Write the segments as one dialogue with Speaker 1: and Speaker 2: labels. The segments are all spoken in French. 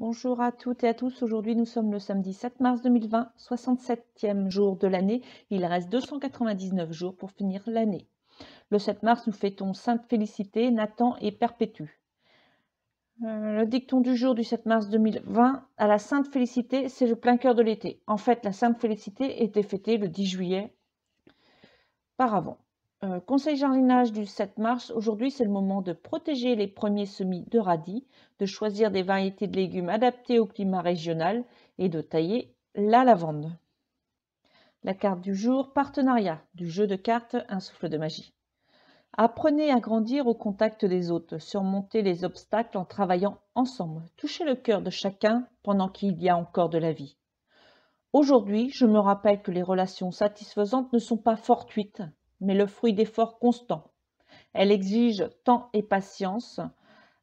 Speaker 1: Bonjour à toutes et à tous. Aujourd'hui, nous sommes le samedi 7 mars 2020, 67e jour de l'année. Il reste 299 jours pour finir l'année. Le 7 mars, nous fêtons Sainte Félicité, Nathan et Perpétue. Le dicton du jour du 7 mars 2020 à la Sainte Félicité, c'est le plein cœur de l'été. En fait, la Sainte Félicité était fêtée le 10 juillet par avant. Conseil jardinage du 7 mars, aujourd'hui c'est le moment de protéger les premiers semis de radis, de choisir des variétés de légumes adaptées au climat régional et de tailler la lavande. La carte du jour, partenariat, du jeu de cartes Un souffle de magie. Apprenez à grandir au contact des autres, surmonter les obstacles en travaillant ensemble, touchez le cœur de chacun pendant qu'il y a encore de la vie. Aujourd'hui, je me rappelle que les relations satisfaisantes ne sont pas fortuites, mais le fruit d'efforts constants. Elles exigent temps et patience,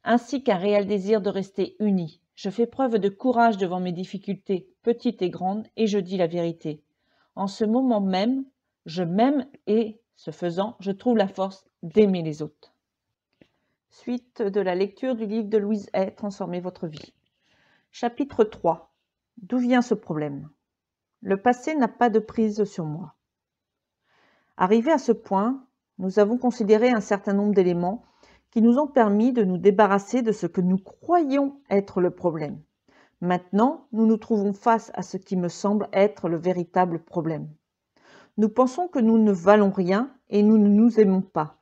Speaker 1: ainsi qu'un réel désir de rester unis. Je fais preuve de courage devant mes difficultés, petites et grandes, et je dis la vérité. En ce moment même, je m'aime et, ce faisant, je trouve la force d'aimer les autres. Suite de la lecture du livre de Louise Hay, Transformez votre vie. Chapitre 3. D'où vient ce problème ? Le passé n'a pas de prise sur moi. Arrivé à ce point, nous avons considéré un certain nombre d'éléments qui nous ont permis de nous débarrasser de ce que nous croyions être le problème. Maintenant, nous nous trouvons face à ce qui me semble être le véritable problème. Nous pensons que nous ne valons rien et nous ne nous aimons pas.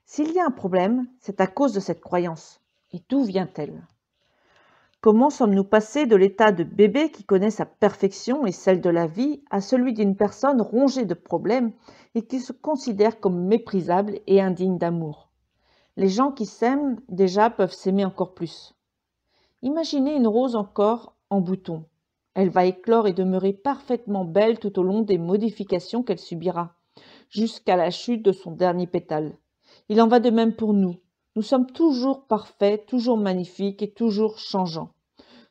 Speaker 1: S'il y a un problème, c'est à cause de cette croyance. Et d'où vient-elle ? Comment sommes-nous passés de l'état de bébé qui connaît sa perfection et celle de la vie à celui d'une personne rongée de problèmes et qui se considère comme méprisable et indigne d'amour ? Les gens qui s'aiment déjà peuvent s'aimer encore plus. Imaginez une rose encore en bouton. Elle va éclore et demeurer parfaitement belle tout au long des modifications qu'elle subira, jusqu'à la chute de son dernier pétale. Il en va de même pour nous. Nous sommes toujours parfaits, toujours magnifiques et toujours changeants.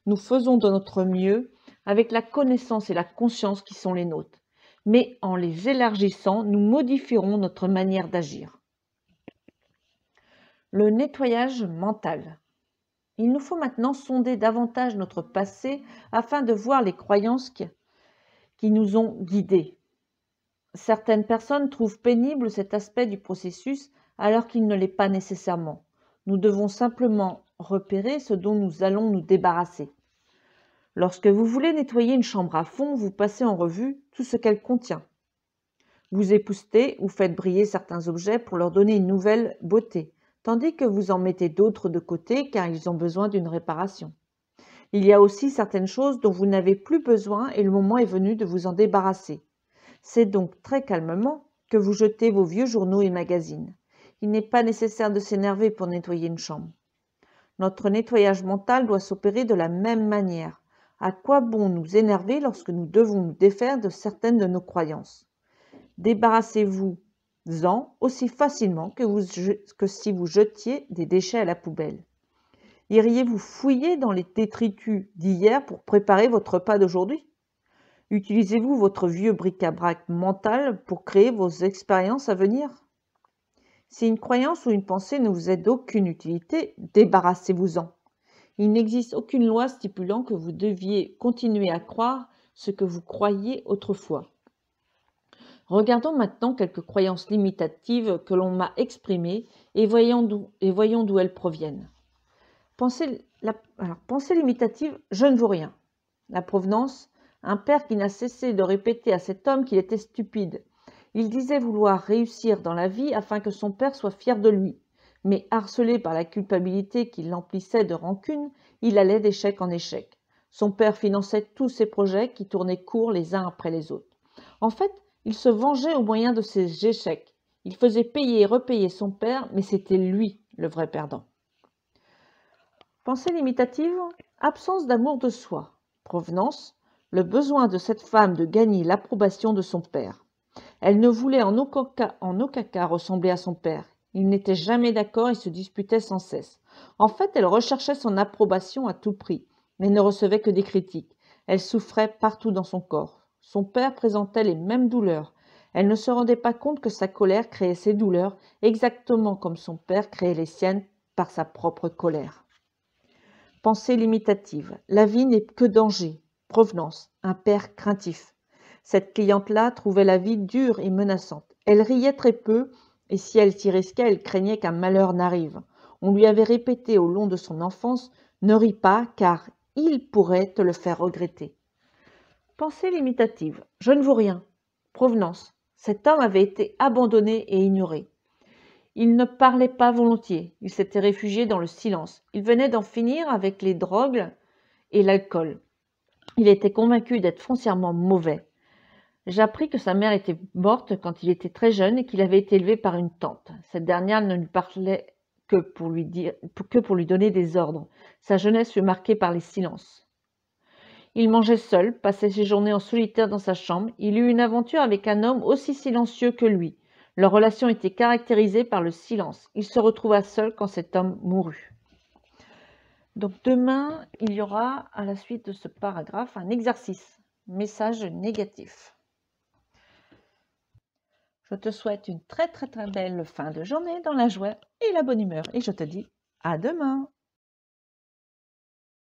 Speaker 1: Nous faisons de notre mieux avec la connaissance et la conscience qui sont les nôtres. Mais en les élargissant, nous modifierons notre manière d'agir. Le nettoyage mental. Il nous faut maintenant sonder davantage notre passé afin de voir les croyances qui nous ont guidés. Certaines personnes trouvent pénible cet aspect du processus alors qu'il ne l'est pas nécessairement. Nous devons simplement repérer ce dont nous allons nous débarrasser. Lorsque vous voulez nettoyer une chambre à fond, vous passez en revue tout ce qu'elle contient. Vous époustez ou faites briller certains objets pour leur donner une nouvelle beauté, tandis que vous en mettez d'autres de côté car ils ont besoin d'une réparation. Il y a aussi certaines choses dont vous n'avez plus besoin et le moment est venu de vous en débarrasser. C'est donc très calmement que vous jetez vos vieux journaux et magazines. Il n'est pas nécessaire de s'énerver pour nettoyer une chambre. Notre nettoyage mental doit s'opérer de la même manière. À quoi bon nous énerver lorsque nous devons nous défaire de certaines de nos croyances ? Débarrassez-vous-en aussi facilement que si vous jetiez des déchets à la poubelle. Iriez-vous fouiller dans les détritus d'hier pour préparer votre repas d'aujourd'hui ? Utilisez-vous votre vieux bric-à-brac mental pour créer vos expériences à venir ? Si une croyance ou une pensée ne vous est d'aucune utilité, débarrassez-vous-en. Il n'existe aucune loi stipulant que vous deviez continuer à croire ce que vous croyiez autrefois. Regardons maintenant quelques croyances limitatives que l'on m'a exprimées et voyons d'où elles proviennent. Pensée limitative, je ne vaux rien. La provenance, un père qui n'a cessé de répéter à cet homme qu'il était stupide. Il disait vouloir réussir dans la vie afin que son père soit fier de lui. Mais harcelé par la culpabilité qui l'emplissait de rancune, il allait d'échec en échec. Son père finançait tous ses projets qui tournaient court les uns après les autres. En fait, il se vengeait au moyen de ses échecs. Il faisait payer et repayer son père, mais c'était lui le vrai perdant. Pensée limitative, absence d'amour de soi. Provenance, le besoin de cette femme de gagner l'approbation de son père. Elle ne voulait en aucun cas ressembler à son père. Ils n'étaient jamais d'accord et se disputaient sans cesse. En fait, elle recherchait son approbation à tout prix, mais ne recevait que des critiques. Elle souffrait partout dans son corps. Son père présentait les mêmes douleurs. Elle ne se rendait pas compte que sa colère créait ses douleurs, exactement comme son père créait les siennes par sa propre colère. Pensée limitative. La vie n'est que danger. Provenance. Un père craintif. Cette cliente-là trouvait la vie dure et menaçante. Elle riait très peu et si elle s'y risquait, elle craignait qu'un malheur n'arrive. On lui avait répété au long de son enfance « Ne ris pas car il pourrait te le faire regretter ». Pensée limitative. Je ne vaux rien. Provenance. Cet homme avait été abandonné et ignoré. Il ne parlait pas volontiers. Il s'était réfugié dans le silence. Il venait d'en finir avec les drogues et l'alcool. Il était convaincu d'être foncièrement mauvais. J'appris que sa mère était morte quand il était très jeune et qu'il avait été élevé par une tante. Cette dernière ne lui parlait que pour lui donner des ordres. Sa jeunesse fut marquée par les silences. Il mangeait seul, passait ses journées en solitaire dans sa chambre. Il eut une aventure avec un homme aussi silencieux que lui. Leur relation était caractérisée par le silence. Il se retrouva seul quand cet homme mourut. Donc demain, il y aura à la suite de ce paragraphe un exercice, message négatif. Je te souhaite une très belle fin de journée dans la joie et la bonne humeur et je te dis à demain.